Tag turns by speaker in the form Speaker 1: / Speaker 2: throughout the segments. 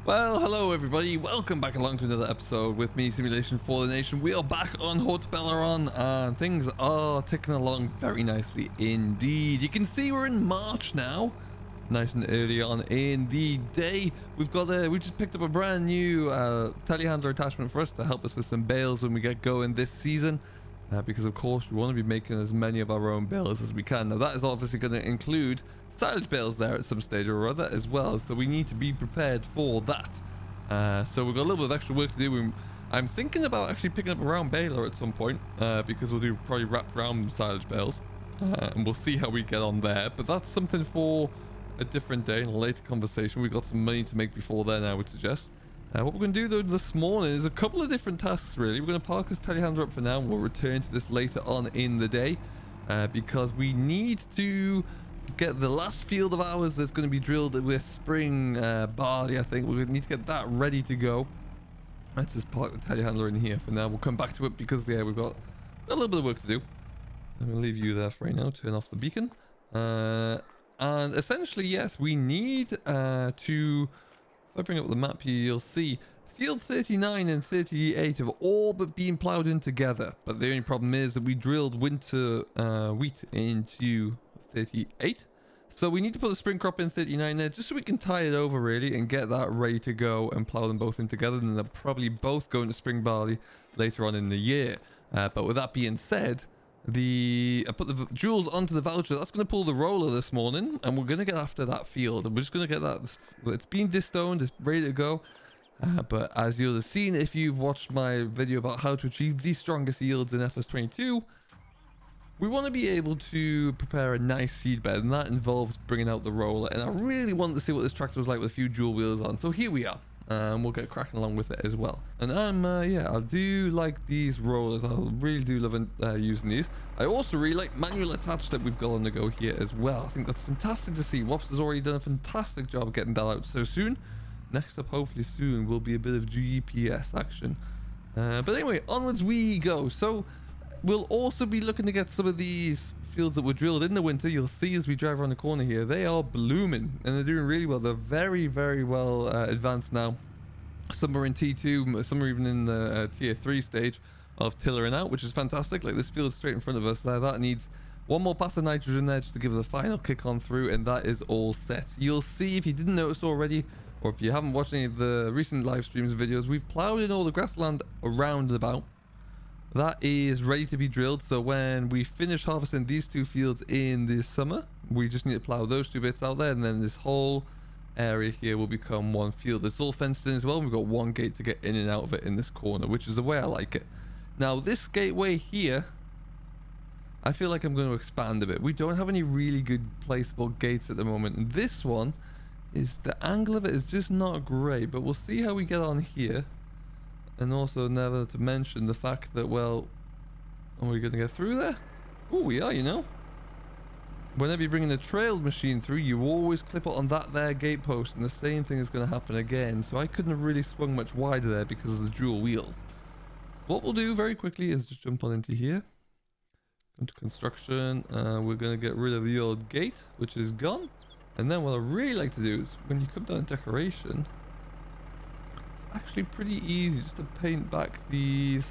Speaker 1: Well, hello everybody, welcome back along to another episode with me, Simulation for the Nation. We are back on Haut Beyleron and things are ticking along very nicely indeed. You can see we're in March now, nice and early on in the day. We just picked up a brand new telehandler attachment for us to help us with some bales when we get going this season. Because of course we want to be making as many of our own bales as we can. Now that is obviously going to include silage bales there at some stage or other as well, so we need to be prepared for that. So we've got a little bit of extra work to do. I'm thinking about actually picking up a round baler at some point, because we'll do probably wrapped round silage bales, and we'll see how we get on there, but that's something for a different day in a later conversation. We've got some money to make before then, I would suggest. What we're going to do though this morning is a couple of different tasks really. We're going to park this telehandler up for now and we'll return to this later on in the day, because we need to get the last field of ours that's going to be drilled with spring barley. I think we need to get that ready to go. Let's just park the telehandler in here for now. We'll come back to it because yeah, we've got a little bit of work to do. I'm going to leave you there for right now, turn off the beacon, and essentially yes, we need to... If I bring up the map here, you'll see field 39 and 38 have all but been ploughed in together. But the only problem is that we drilled winter wheat into 38. So we need to put the spring crop in 39 there just so we can tie it over really and get that ready to go and plough them both in together. And they'll probably both go into spring barley later on in the year. But with that being said, I put the joules onto the voucher. That's going to pull the roller this morning and we're going to get after that field and we're just going to get that. It's been distoned, it's ready to go, but as you'll have seen if you've watched my video about how to achieve the strongest yields in FS22, we want to be able to prepare a nice seed bed, and that involves bringing out the roller. And I really wanted to see what this tractor was like with a few dual wheels on, so here we are. We'll get cracking along with it as well. And yeah, I do like these rollers. I really do love using these. I also really like manual attach that we've got on the go here as well. I think that's fantastic to see. Wops has already done a fantastic job of getting that out so soon. Next up, hopefully soon, will be a bit of GPS action. But anyway, onwards we go. So we'll also be looking to get some of these fields that were drilled in the winter. You'll see as we drive around the corner here, they are blooming and they're doing really well. They're very, very well advanced now. Some are in T2, some are even in the tier 3 stage of tillering out, which is fantastic. Like this field straight in front of us there, that needs one more pass of nitrogen there just to give it the final kick on through, and that is all set. You'll see, if you didn't notice already, or if you haven't watched any of the recent live streams and videos, we've plowed in all the grassland around and about. That is ready to be drilled, so when we finish harvesting these two fields in the summer, we just need to plow those two bits out there, and then this whole area here will become one field. It's all fenced in as well. We've got one gate to get in and out of it in this corner, which is the way I like it. Now this gateway here, I feel like I'm going to expand a bit. We don't have any really good placeable gates at the moment, and this one is, the angle of it is just not great, but we'll see how we get on here. And also never to mention the fact that, well, are we going to get through there? Oh, we are, you know. Whenever you're bringing the trailed machine through, you always clip it on that there gate post, and the same thing is going to happen again. So I couldn't have really swung much wider there because of the dual wheels. So what we'll do very quickly is just jump on into here, into construction. We're going to get rid of the old gate, which is gone. And then what I really like to do is when you come down to decoration, actually pretty easy just to paint back these.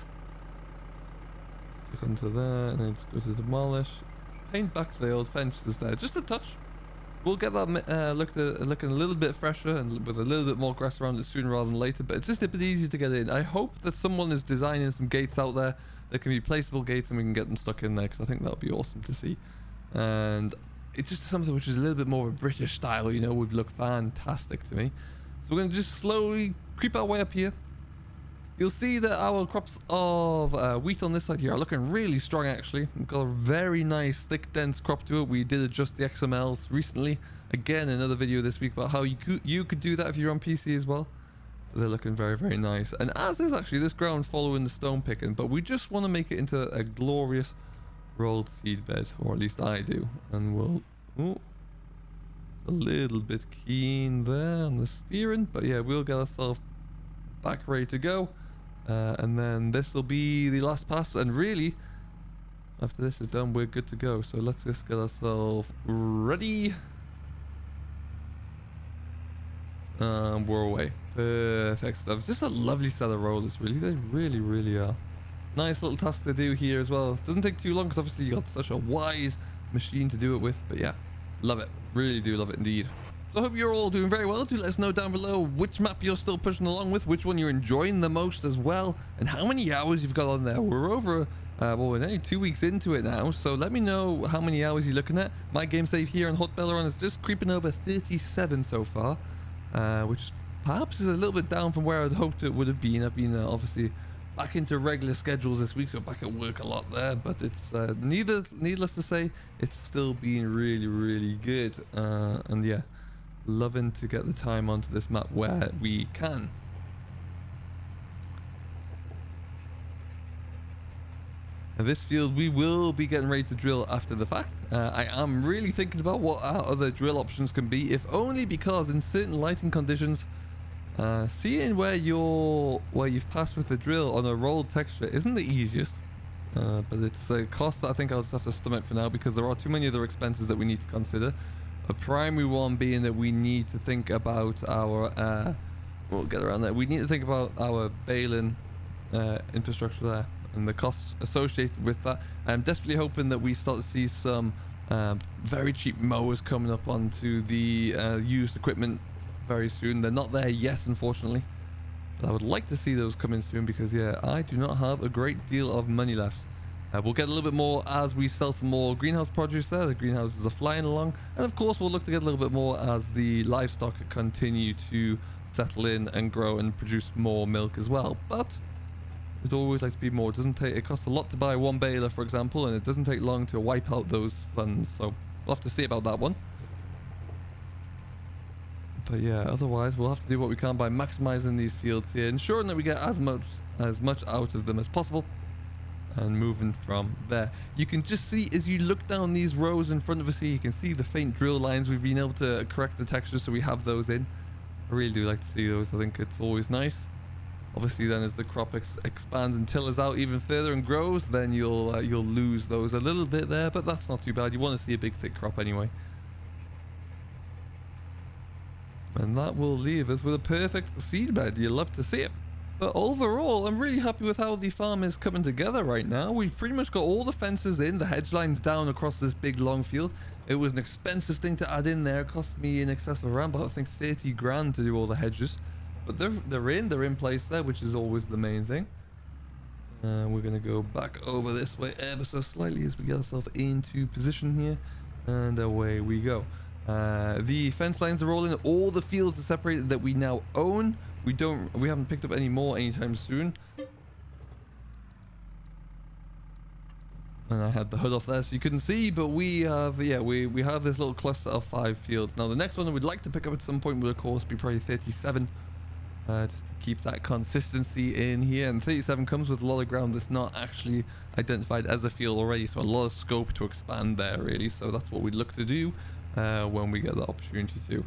Speaker 1: Click onto there and then just go to demolish. Paint back the old fences there, just a touch. We'll get that looking a little bit fresher and with a little bit more grass around it sooner rather than later, but it's just a bit easy to get in. I hope that someone is designing some gates out there that can be placeable gates and we can get them stuck in there, because I think that would be awesome to see. And it's just something which is a little bit more of a British style, you know, would look fantastic to me. So we're going to just slowly creep our way up here. You'll see that our crops of wheat on this side here are looking really strong actually. We've got a very nice thick dense crop to it. We did adjust the XMLs recently. Again, another video this week about how you could do that if you're on PC as well. They're looking very, very nice. And as is actually this ground following the stone picking, but we just want to make it into a glorious rolled seed bed, or at least I do. And we'll... Ooh, it's a little bit keen there on the steering, but yeah, we'll get ourselves back ready to go. And then this will be the last pass, and really after this is done we're good to go. So let's just get ourselves ready. We're away. Perfect stuff. Just a lovely set of rollers, really. They really are. Nice little task to do here as well. Doesn't take too long because obviously you got such a wide machine to do it with. But yeah, love it. Really do love it indeed. So I hope you're all doing very well. Do let us know down below which map you're still pushing along with, which one you're enjoying the most as well, and how many hours you've got on there. We're over, well, we're only 2 weeks into it now, so let me know how many hours you're looking at. My game save here on Haut Beyleron is just creeping over 37 so far, which perhaps is a little bit down from where I'd hoped it would have been. I've been obviously back into regular schedules this week, so back at work a lot there, but it's needless to say, it's still been really good, and yeah, loving to get the time onto this map where we can. And this field we will be getting ready to drill after the fact. I am really thinking about what our other drill options can be, if only because in certain lighting conditions, seeing where you've passed with the drill on a rolled texture isn't the easiest, but it's a cost that I think I'll just have to stomach for now because there are too many other expenses that we need to consider. A primary one being that we need to think about our we'll get around that. We need to think about our baling infrastructure there and the costs associated with that. I'm desperately hoping that we start to see some very cheap mowers coming up onto the used equipment very soon. They're not there yet, unfortunately, but I would like to see those come in soon because yeah, I do not have a great deal of money left. We'll get a little bit more as we sell some more greenhouse produce there. The greenhouses are flying along, and of course we'll look to get a little bit more as the livestock continue to settle in and grow and produce more milk as well. But we'd always like to be more. It costs a lot to buy one baler, for example, and it doesn't take long to wipe out those funds, so we'll have to see about that one. But yeah, otherwise we'll have to do what we can by maximizing these fields here, ensuring that we get as much out of them as possible, and moving from there. You can just see as you look down these rows in front of us here, you can see the faint drill lines. We've been able to correct the textures, so we have those in. I really do like to see those. I think it's always nice. Obviously then as the crop expands and tillers out even further and grows, then you'll lose those a little bit there, but that's not too bad. You want to see a big thick crop anyway. And that will leave us with a perfect seed bed. You love to see it. But overall, I'm really happy with how the farm is coming together right now. We've pretty much got all the fences in, the hedge lines down across this big long field. It was an expensive thing to add in there. It cost me in excess of around about, I think, 30 grand to do all the hedges. But they're in place there, which is always the main thing. We're going to go back over this way ever so slightly as we get ourselves into position here. And away we go. The fence lines are all in. All the fields are separated that we now own. We haven't picked up any more anytime soon. And I had the hood off there so you couldn't see, but we have, yeah, we have this little cluster of 5 fields. Now the next one that we'd like to pick up at some point would of course be probably 37. Just to keep that consistency in here. And 37 comes with a lot of ground that's not actually identified as a field already, so a lot of scope to expand there really. So that's what we'd look to do when we get the opportunity to.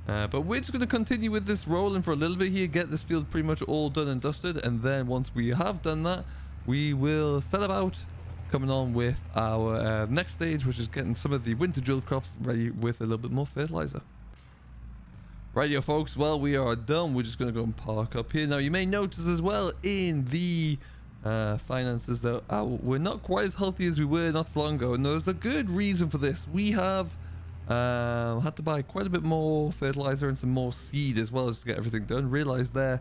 Speaker 1: But we're just going to continue with this rolling for a little bit here, get this field pretty much all done and dusted, and then once we have done that, we will set about coming on with our next stage, which is getting some of the winter drilled crops ready with a little bit more fertilizer. Right, yo folks, well, we are done. We're just going to go and park up here. Now you may notice as well in the finances that we're not quite as healthy as we were not so long ago, and there's a good reason for this. We have had to buy quite a bit more fertilizer and some more seed as well as to get everything done. Realized there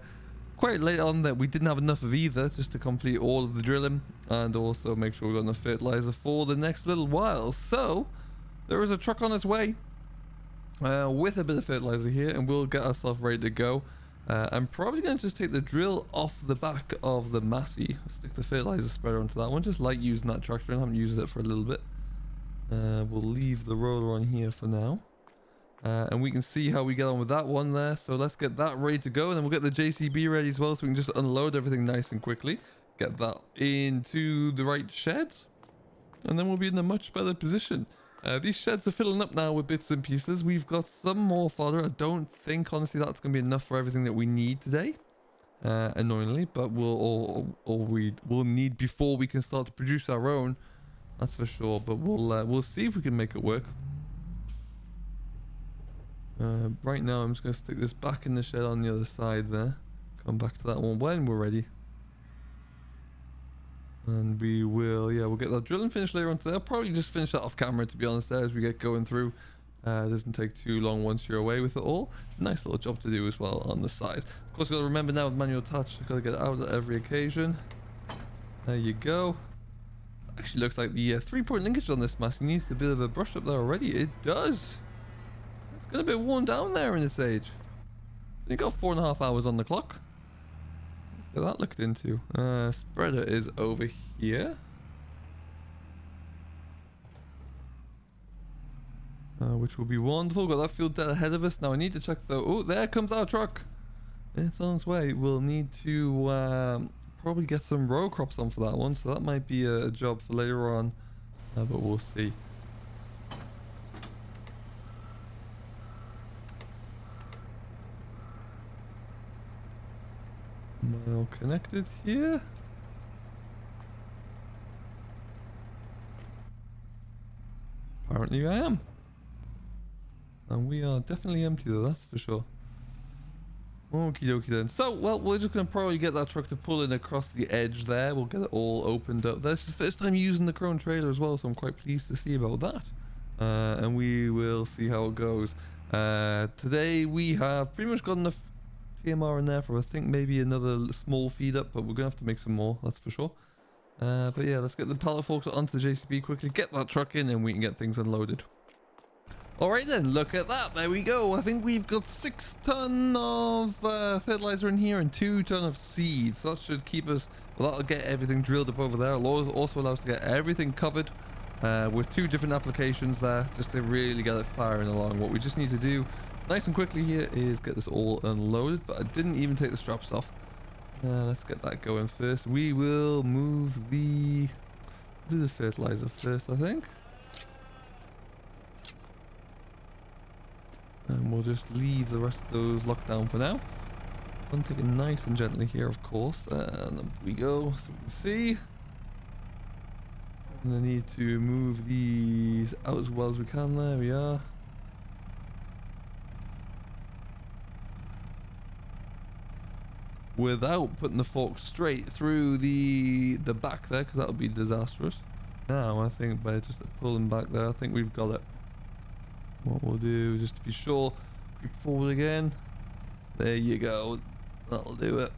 Speaker 1: quite late on that we didn't have enough of either, just to complete all of the drilling and also make sure we got enough fertilizer for the next little while. So there is a truck on its way with a bit of fertilizer here, and we'll get ourselves ready to go. I'm probably going to just take the drill off the back of the Massey, stick the fertilizer spreader onto that one. Just like using that tractor, and I haven't used it for a little bit. We'll leave the roller on here for now, and we can see how we get on with that one there. So let's get that ready to go, and then we'll get the JCB ready as well, so we can just unload everything nice and quickly, get that into the right sheds, and then we'll be in a much better position. These sheds are filling up now with bits and pieces. We've got some more fodder. I don't think honestly that's going to be enough for everything that we need today, annoyingly, but we'll need before we can start to produce our own. That's for sure, but we'll see if we can make it work. Right now I'm just going to stick this back in the shed on the other side there. Come back to that one when we're ready. And we will, yeah, we'll get that drilling finished later on today. I'll probably just finish that off camera, to be honest, there as we get going through. It doesn't take too long once you're away with it all. Nice little job to do as well on the side. Of course, you've got to remember now with manual touch, you've got to get it out at every occasion. There you go. Actually looks like the 3-point linkage on this mast needs a bit of a brush up there already. It does. It's got a bit worn down there in this age. So you got 4.5 hours on the clock. Let's get that looked into. Spreader is over here. Which will be wonderful. Got that field dead ahead of us. Now I need to check though. Oh, there comes our truck. It's on its way. We'll need to probably get some row crops on for that one. So that might be a job for later on. But we'll see. Am I all connected here? Apparently I am. And we are definitely empty though, that's for sure. Okie dokie then. So, well, we're just going to probably get that truck to pull in across the edge there. We'll get it all opened up. This is the first time using the Crone trailer as well, so I'm quite pleased to see about that. And we will see how it goes. Today we have pretty much got enough TMR in there for I think maybe another small feed up, but we're going to have to make some more, that's for sure. But yeah, let's get the pallet forks onto the JCB quickly, get that truck in, and we can get things unloaded. Alright then, look at that, there we go. I think we've got 6 ton of fertilizer in here and 2 ton of seeds. So that should keep us, well, that'll get everything drilled up over there. It'll also allow us to get everything covered with 2 different applications there, just to really get it firing along. What we just need to do nice and quickly here is get this all unloaded, but I didn't even take the straps off. Let's get that going first. We will move do the fertilizer first, I think. And we'll just leave the rest of those locked down for now. I'm taking nice and gently here, of course. And up we go, so we can see. And I need to move these out as well as we can. There we are. Without putting the fork straight through the back there, because that would be disastrous. Now I think by just pulling back there, I think we've got it. What we'll do, just to be sure, creep forward again. There you go. That'll do it.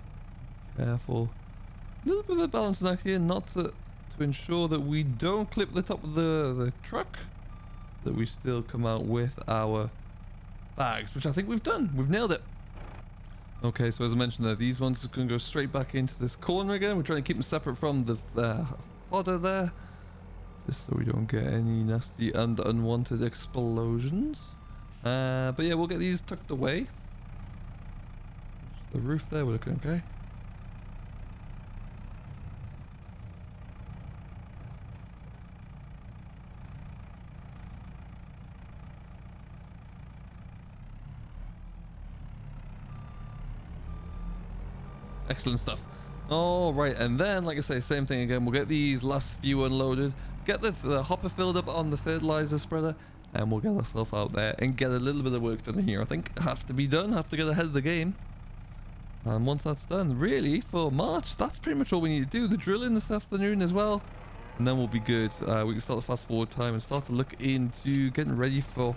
Speaker 1: Careful. A little bit of balancing act here, not to ensure that we don't clip the top of the truck, that we still come out with our bags, which I think we've done. We've nailed it. Okay, so as I mentioned there, these ones are going to go straight back into this corner again. We're trying to keep them separate from the fodder there, just so we don't get any nasty and unwanted explosions. But yeah, we'll get these tucked away. The roof there, we're looking okay. Excellent stuff. All right, and then, like I say, same thing again. We'll get these last few unloaded, get the hopper filled up on the fertilizer spreader, and we'll get ourselves out there and get a little bit of work done here. I think have to be done, have to get ahead of the game. And once that's done, really, for March, that's pretty much all we need to do. The drilling this afternoon as well, and then we'll be good. We can start the fast forward time and start to look into getting ready for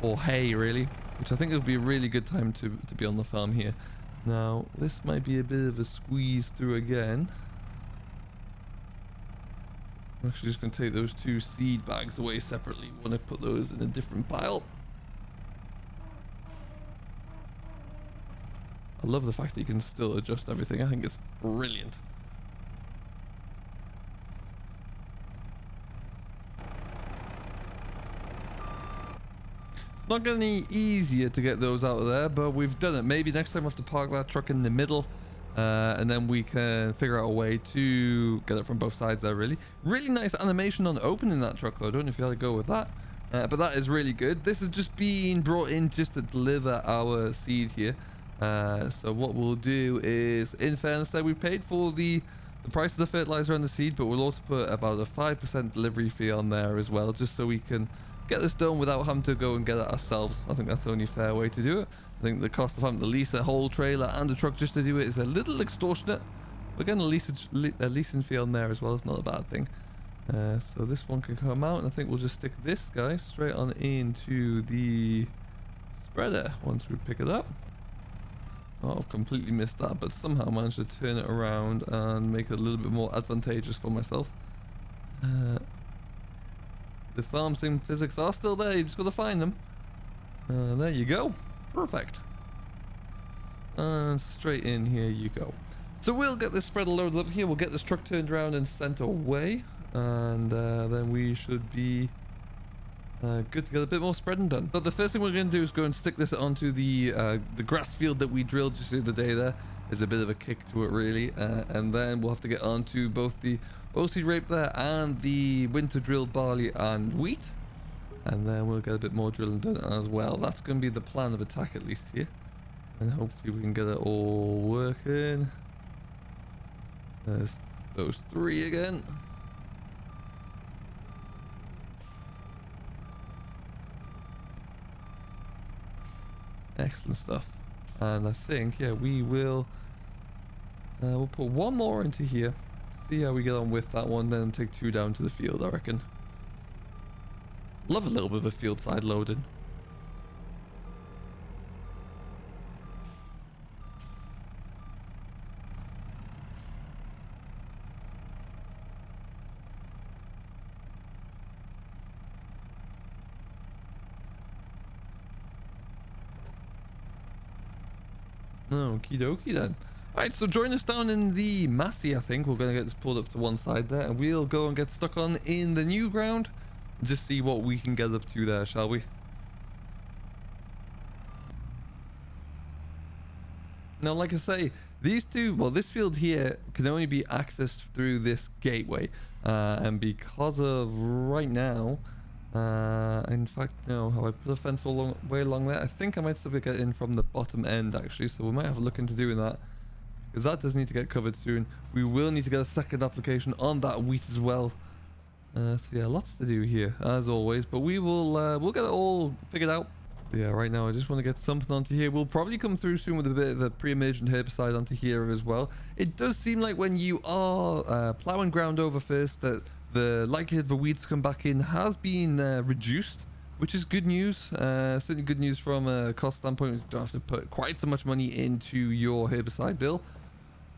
Speaker 1: hay, really, which I think it'll be a really good time to be on the farm here. Now, this might be a bit of a squeeze through again. I'm actually just going to take those 2 seed bags away separately. Want to put those in a different pile. I love the fact that you can still adjust everything. I think it's brilliant. It's not getting any easier to get those out of there, but we've done it. Maybe next time we'll have to park that truck in the middle, and then we can figure out a way to get it from both sides there, really. Really nice animation on opening that truck, though. I don't know if you had to go with that, but that is really good. This is just being brought in just to deliver our seed here. So what we'll do is, in fairness there, we paid for the price of the fertilizer and the seed, but we'll also put about a 5% delivery fee on there as well, just so we can get this done without having to go and get it ourselves. I think that's the only fair way to do it. I think the cost of having to lease a whole trailer and a truck just to do it is a little extortionate. We're getting a leasing fee on there as well. It's not a bad thing. So this one can come out, and I think we'll just stick this guy straight on into the spreader once we pick it up. Oh, I've completely missed that, but somehow managed to turn it around and make it a little bit more advantageous for myself. The farm sim physics are still there, you just got to find them. There you go. Perfect. And straight in here you go. So we'll get this spreader loaded up here, we'll get this truck turned around and sent away, and then we should be good to get a bit more spreading done. But the first thing we're going to do is go and stick this onto the grass field that we drilled just the other day. There is a bit of a kick to it really, and then we'll have to get onto both the oilseed rape there and the winter drilled barley and wheat, and then we'll get a bit more drilling done as well. That's going to be the plan of attack, at least here, and hopefully we can get it all working. There's those three again. Excellent stuff. And I think, yeah, we will we'll put one more into here, see how we get on with that one, then take two down to the field, I reckon. Love a little bit of a field side loading. Okie dokie then. Alright, so join us down in the Massey, I think. We're going to get this pulled up to one side there, and we'll go and get stuck on in the new ground and just see what we can get up to there, shall we? Now, like I say, these two, well, this field here can only be accessed through this gateway, and because of right now, in fact, no, have I put a fence all the way along there? I think I might still be getting in from the bottom end, actually, so we might have a look into doing that, because that does need to get covered soon. We will need to get a second application on that wheat as well. So yeah, lots to do here, as always, but we will, we'll get it all figured out. Yeah, right now I just want to get something onto here. We'll probably come through soon with a bit of a pre-emergent herbicide onto here as well. It does seem like when you are plowing ground over first, that the likelihood for weeds to come back in has been reduced, which is good news. Certainly good news from a cost standpoint. You don't have to put quite so much money into your herbicide bill,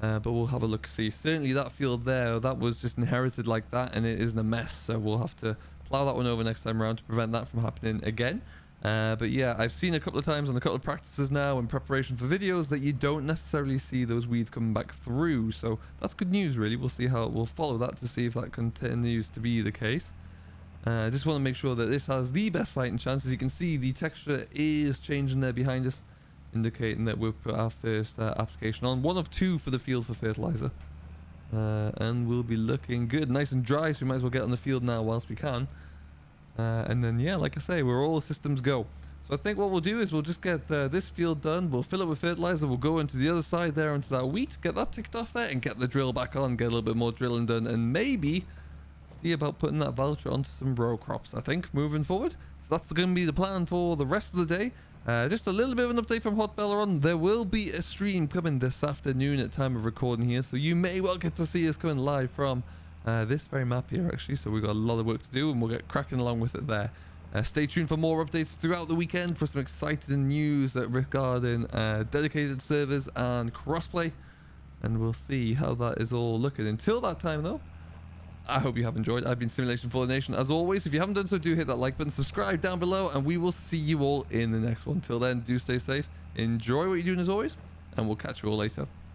Speaker 1: but we'll have a look. See, certainly that field there, that was just inherited like that, and it isn't a mess, so we'll have to plow that one over next time around to prevent that from happening again. But yeah, I've seen a couple of times on a couple of practices now in preparation for videos that you don't necessarily see those weeds coming back through, so that's good news really. We'll see how we'll follow that to see if that continues to be the case. I just want to make sure that this has the best fighting chance. As you can see, the texture is changing there behind us, indicating that we've put our first application on, one of two for the field for fertilizer, and we'll be looking good, nice and dry, so we might as well get on the field now whilst we can. And then yeah, like I say, we're all systems go. So I think what we'll do is we'll just get this field done, we'll fill it with fertilizer, we'll go into the other side there onto that wheat, get that ticked off there, and get the drill back on, get a little bit more drilling done, and maybe see about putting that voucher onto some row crops, I think, moving forward. So that's going to be the plan for the rest of the day. Just a little bit of an update from Haut Beyleron. There will be a stream coming this afternoon at time of recording here, so you may well get to see us coming live from this very map here, actually. So we've got a lot of work to do, and we'll get cracking along with it there. Stay tuned for more updates throughout the weekend for some exciting news regarding dedicated servers and crossplay, and we'll see how that is all looking. Until that time though, I hope you have enjoyed. I've been Simulation for the Nation as always. If you haven't done so, do hit that like button, subscribe down below, and we will see you all in the next one. Till then, do stay safe, enjoy what you're doing as always, and we'll catch you all later.